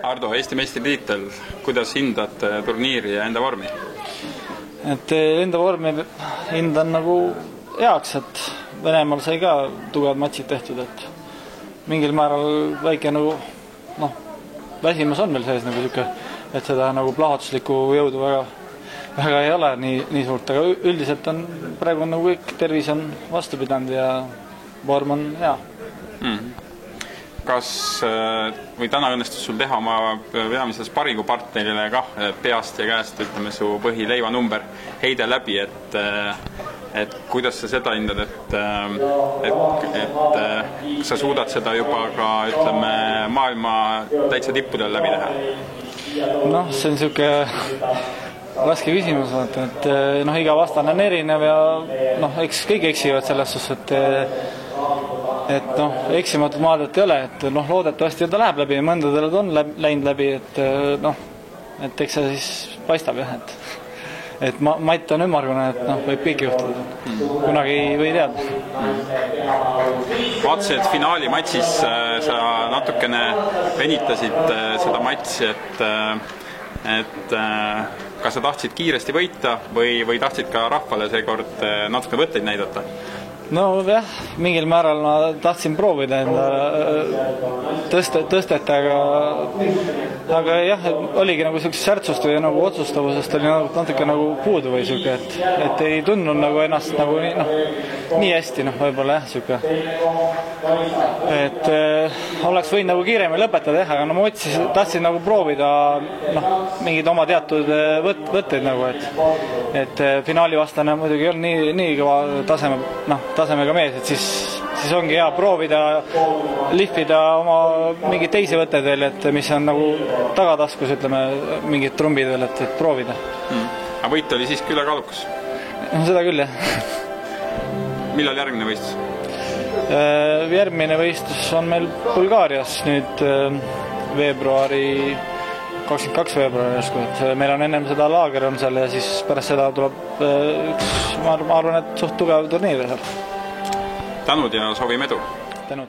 Ardo, Eesti meistritiitel, kuidas hindad turniiri ja enda vormi? Et enda vormi hindan nagu heaks, et Venemaal sai ka tugevad matšid tehtud, et mingil määral väike nagu väsimus on veel sees nagu siuke, et seda nagu plahvatuslikku jõudu väga ei ole nii suurt, aga üldiselt on praegu nagu kõik tervis on vastu pidanud ja vorm on hea. Kas või täna õnnestus sul teha oma peamises sparingupartnerile kah peast ja käest, ütleme, su põhileivanumber heide läbi, et kuidas sa seda hindad, et sa suudad seda juba ka, ütleme, maailma täitsa tippudel läbi teha? See on siuke raske küsimus, et iga vastane on erinev ja eks kõik eksivad selles suhtes, et eksimatud maadet ei ole, et loodetavasti ta läheb läbi ja mõndadele ta on läinud läbi, et eks see siis paistab jah, et Matt on ümmargune, et võib kõik juhtuda, kunagi ei või teada. Vaatasid, et finaali matšis sa natukene venitasid seda matši, et kas sa tahtsid kiiresti võita või tahtsid ka rahvale seekord natuke võtteid näidata? Jah, mingil määral ma tahtsin proovida enda tõstet, aga jah, oligi nagu sellisest särtsust või nagu otsustavusest oli natuke nagu puudu või siuke, et ei tundnud nagu ennast nagu nii hästi, võib-olla jah, siuke. Et oleks võinud nagu kiiremini lõpetada jah, aga ma tahtsin nagu proovida mingid oma teatud võtteid nagu, et finaali vastane muidugi on nii kõva tasemega mees, et siis ongi hea proovida, lihvida oma mingeid teisi võtteid veel, et mis on nagu tagataskus, ütleme, mingid trumbid veel, et proovida. Aga võit oli siiski ülekaalukas? Seda küll, jah. Millal järgmine võistlus? Järgmine võistlus on meil Bulgaarias nüüd 22 veebruari järsku, et meil on ennem seda laager on seal ja siis pärast seda tuleb ma arvan, et suht tugev turniir seal. Tänud ja soovime edu! Tänud!